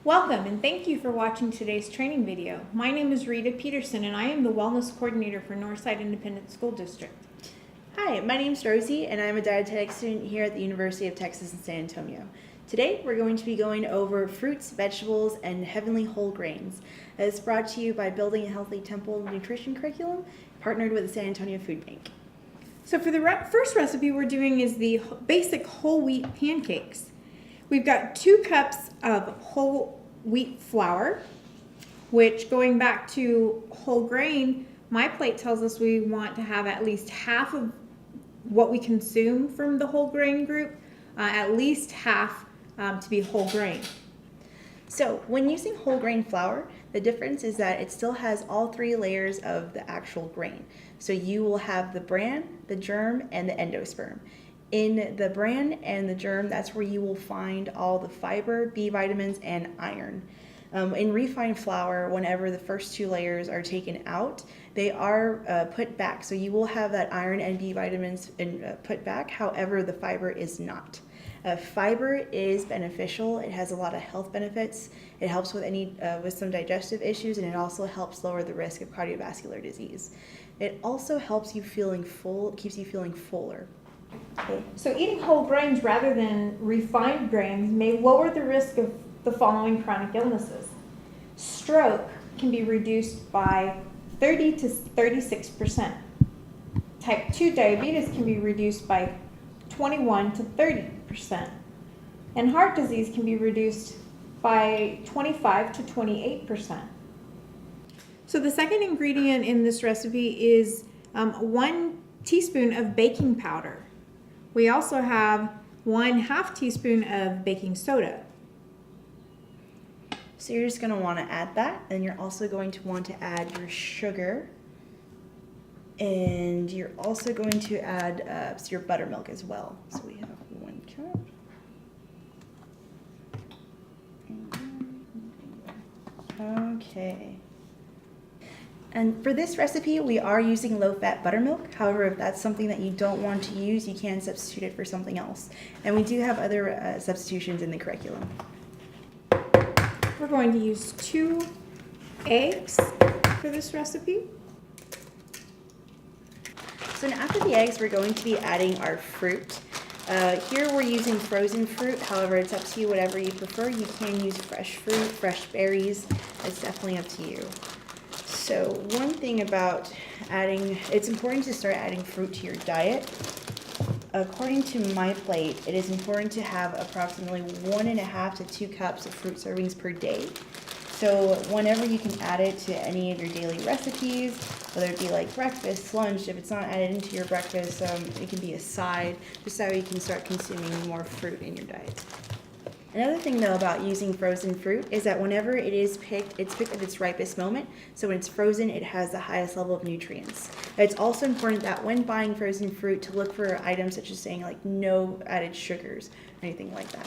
Welcome and thank you for watching today's training video. My name is Rita Peterson and I am the Wellness Coordinator for Northside Independent School District. Hi, my name's Rosie and I'm a dietetics student here at the University of Texas in San Antonio. Today we're going to be going over fruits, vegetables, and heavenly whole grains. It's brought to you by Building a Healthy Temple Nutrition Curriculum, partnered with the San Antonio Food Bank. So for the first recipe we're doing is the basic whole wheat pancakes. We've got 2 cups of whole wheat flour, which, going back to whole grain, my plate tells us we want to have at least half of what we consume from the whole grain group, at least half to be whole grain. So when using whole grain flour, the difference is that it still has all 3 layers of the actual grain. So you will have the bran, the germ, and the endosperm. In the bran and the germ, that's where you will find all the fiber, B vitamins, and iron. In refined flour, whenever the first 2 layers are taken out, they are put back. So you will have that iron and B vitamins put back, however, the fiber is not. Fiber is beneficial. It has a lot of health benefits. It helps with with some digestive issues, and it also helps lower the risk of cardiovascular disease. It also helps you feeling full, keeps you feeling fuller. So eating whole grains rather than refined grains may lower the risk of the following chronic illnesses. Stroke can be reduced by 30 to 36%. Type 2 diabetes can be reduced by 21 to 30%. And heart disease can be reduced by 25 to 28%. So the second ingredient in this recipe is 1 teaspoon of baking powder. We also have 1/2 teaspoon of baking soda. So you're just going to want to add that, and you're also going to want to add your sugar, and you're also going to add your buttermilk as well. So we have 1 cup. Okay. And for this recipe, we are using low-fat buttermilk. However, if that's something that you don't want to use, you can substitute it for something else. And we do have other substitutions in the curriculum. We're going to use 2 eggs for this recipe. So now after the eggs, we're going to be adding our fruit. Here we're using frozen fruit. However, it's up to you, whatever you prefer. You can use fresh fruit, fresh berries. It's definitely up to you. So one thing about it's important to start adding fruit to your diet. According to my plate, it is important to have approximately 1.5 to 2 cups of fruit servings per day. So whenever you can add it to any of your daily recipes, whether it be like breakfast, lunch, if it's not added into your breakfast, it can be a side, just so you can start consuming more fruit in your diet. Another thing though about using frozen fruit is that whenever it is picked, it's picked at its ripest moment. So when it's frozen, it has the highest level of nutrients. It's also important that when buying frozen fruit to look for items such as saying like no added sugars or anything like that.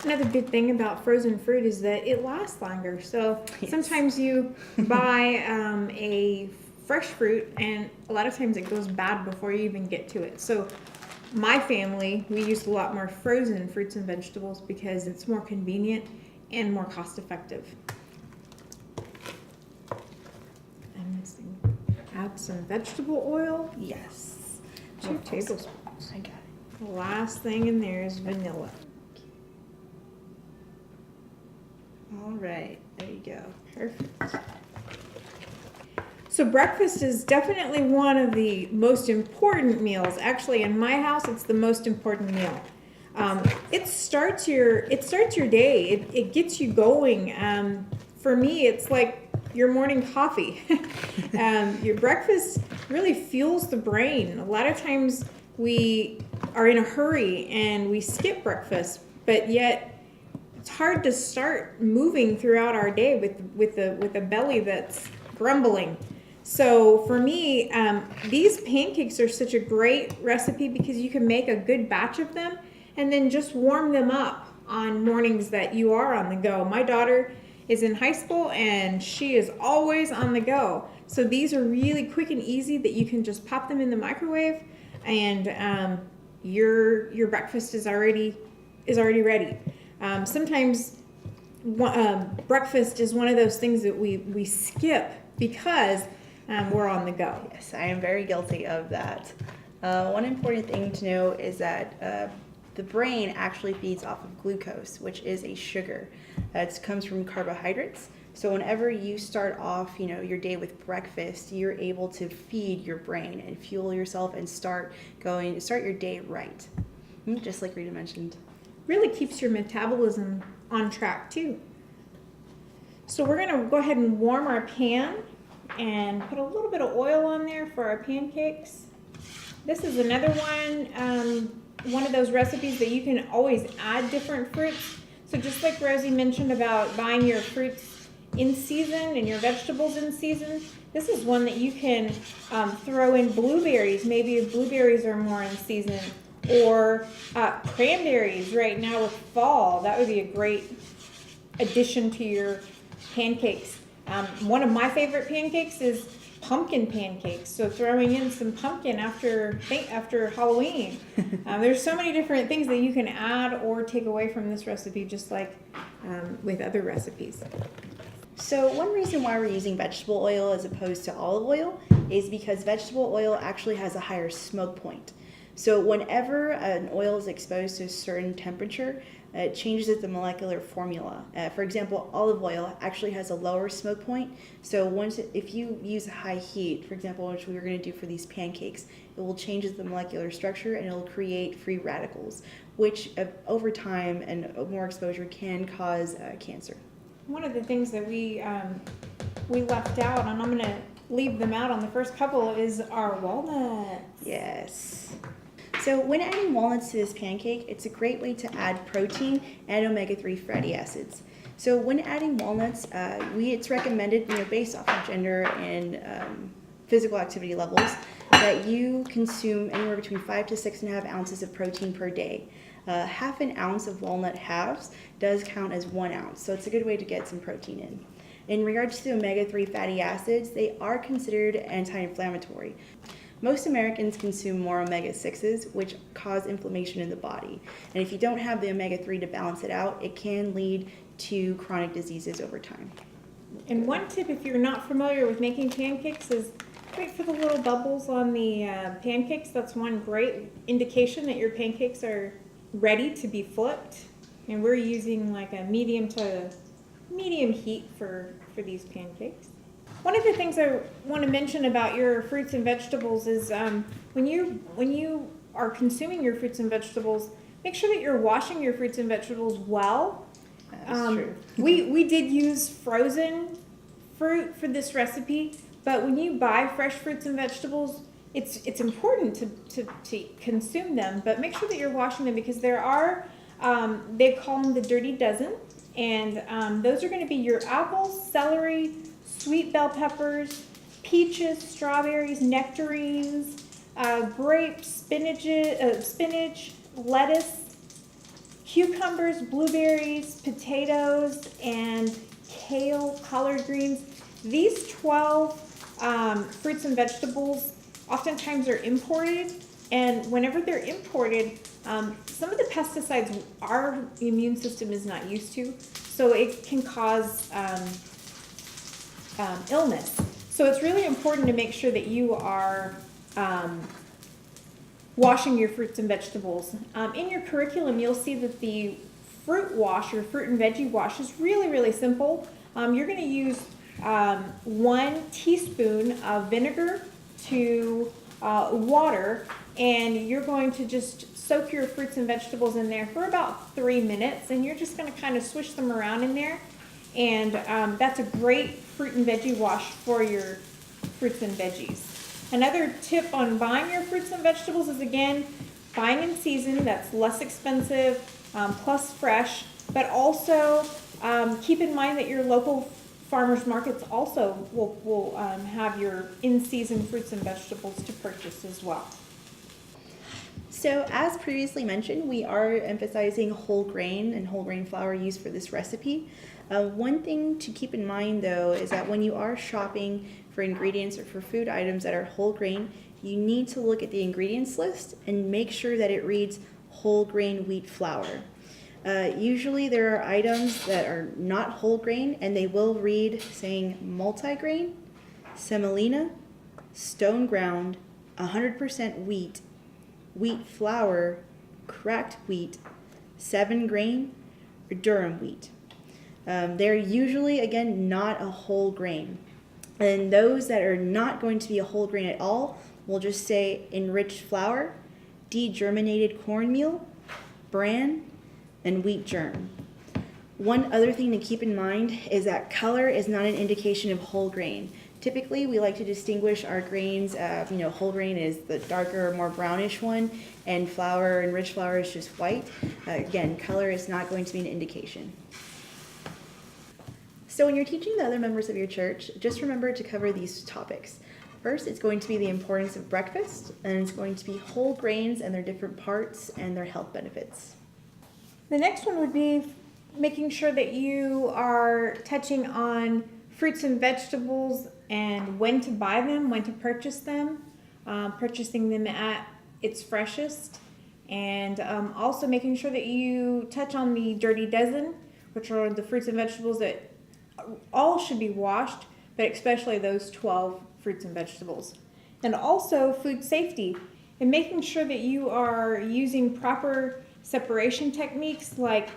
Another good thing about frozen fruit is that it lasts longer. So Yes. Sometimes you buy a fresh fruit and a lot of times it goes bad before you even get to it. So my family, we use a lot more frozen fruits and vegetables because it's more convenient and more cost effective. I'm missing. Add some vegetable oil. Yes. 2 tablespoons. I got it. The last thing in there is vanilla. All right, there you go. Perfect. So breakfast is definitely one of the most important meals. Actually, in my house, it's the most important meal. It starts your day. It gets you going. For me, it's like your morning coffee. Your breakfast really fuels the brain. A lot of times we are in a hurry and we skip breakfast, but yet it's hard to start moving throughout our day with a belly that's grumbling. So for me, these pancakes are such a great recipe because you can make a good batch of them and then just warm them up on mornings that you are on the go. My daughter is in high school and she is always on the go. So these are really quick and easy that you can just pop them in the microwave and your breakfast is already ready. Sometimes breakfast is one of those things that we skip because we're on the go. Yes, I am very guilty of that. One important thing to know is that the brain actually feeds off of glucose, which is a sugar. It comes from carbohydrates. So whenever you start off, your day with breakfast, you're able to feed your brain and fuel yourself and start your day right. Just like Rita mentioned. Really keeps your metabolism on track too. So we're gonna go ahead and warm our pan and put a little bit of oil on there for our pancakes. This is another one of those recipes that you can always add different fruits. So just like Rosie mentioned about buying your fruits in season and your vegetables in season, this is one that you can throw in blueberries. Maybe if blueberries are more in season, or cranberries right now with fall. That would be a great addition to your pancakes. One of my favorite pancakes is pumpkin pancakes. So throwing in some pumpkin after Halloween. There's so many different things that you can add or take away from this recipe, just like with other recipes. So one reason why we're using vegetable oil as opposed to olive oil is because vegetable oil actually has a higher smoke point. So whenever an oil is exposed to a certain temperature, it changes the molecular formula. For example, olive oil actually has a lower smoke point. So if you use high heat, for example, which we were going to do for these pancakes, it will change the molecular structure and it will create free radicals, which over time and more exposure can cause cancer. One of the things that we left out, and I'm going to leave them out on the first couple, is our walnuts. Yes. So when adding walnuts to this pancake, it's a great way to add protein and omega-3 fatty acids. So when adding walnuts, it's recommended, based off of gender and physical activity levels, that you consume anywhere between 5 to 6.5 ounces of protein per day. Half an ounce of walnut halves does count as 1 ounce, so it's a good way to get some protein in. In regards to omega-3 fatty acids, they are considered anti-inflammatory. Most Americans consume more omega-6s, which cause inflammation in the body. And if you don't have the omega-3 to balance it out, it can lead to chronic diseases over time. And one tip, if you're not familiar with making pancakes, is wait for the little bubbles on the pancakes. That's one great indication that your pancakes are ready to be flipped. And we're using like a medium heat for these pancakes. One of the things I want to mention about your fruits and vegetables is when you are consuming your fruits and vegetables, make sure that you're washing your fruits and vegetables well. That's true. We did use frozen fruit for this recipe, but when you buy fresh fruits and vegetables, it's important to consume them, but make sure that you're washing them, because there are, they call them the dirty dozen, and those are going to be your apples, celery, sweet bell peppers, peaches, strawberries, nectarines, grapes, spinach, lettuce, cucumbers, blueberries, potatoes, and kale, collard greens. These 12 fruits and vegetables oftentimes are imported, and whenever they're imported, some of the pesticides our immune system is not used to, so it can cause illness. So it's really important to make sure that you are washing your fruits and vegetables. In your curriculum, you'll see that the fruit wash, or fruit and veggie wash, is really, really simple. You're going to use 1 teaspoon of vinegar to water, and you're going to just soak your fruits and vegetables in there for about 3 minutes, and you're just going to kind of swish them around in there. And that's a great fruit and veggie wash for your fruits and veggies. Another tip on buying your fruits and vegetables is, again, buying in season. That's less expensive, plus fresh, but also keep in mind that your local farmers markets also will have your in-season fruits and vegetables to purchase as well. So as previously mentioned, we are emphasizing whole grain and whole grain flour used for this recipe. One thing to keep in mind, though, is that when you are shopping for ingredients or for food items that are whole grain, you need to look at the ingredients list and make sure that it reads whole grain wheat flour. Usually there are items that are not whole grain and they will read saying multigrain, semolina, stone ground, 100% wheat, wheat flour, cracked wheat, 7 grain, or durum wheat. They're usually, again, not a whole grain. And those that are not going to be a whole grain at all will just say enriched flour, degerminated cornmeal, bran, and wheat germ. One other thing to keep in mind is that color is not an indication of whole grain. Typically, we like to distinguish our grains. Whole grain is the darker, more brownish one, and flour, enriched flour, is just white. Again, color is not going to be an indication. So when you're teaching the other members of your church, just remember to cover these topics. First, it's going to be the importance of breakfast, and it's going to be whole grains and their different parts and their health benefits. The next one would be making sure that you are touching on fruits and vegetables and when to buy them, when to purchase them, purchasing them at its freshest, and also making sure that you touch on the dirty dozen, which are the fruits and vegetables that all should be washed, but especially those 12 fruits and vegetables. And also food safety and making sure that you are using proper separation techniques, like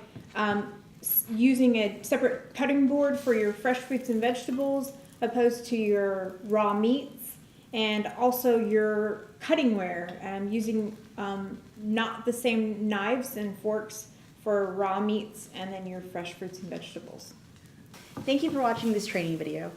using a separate cutting board for your fresh fruits and vegetables opposed to your raw meats, and also your cutting ware, using not the same knives and forks for raw meats and then your fresh fruits and vegetables. Thank you for watching this training video.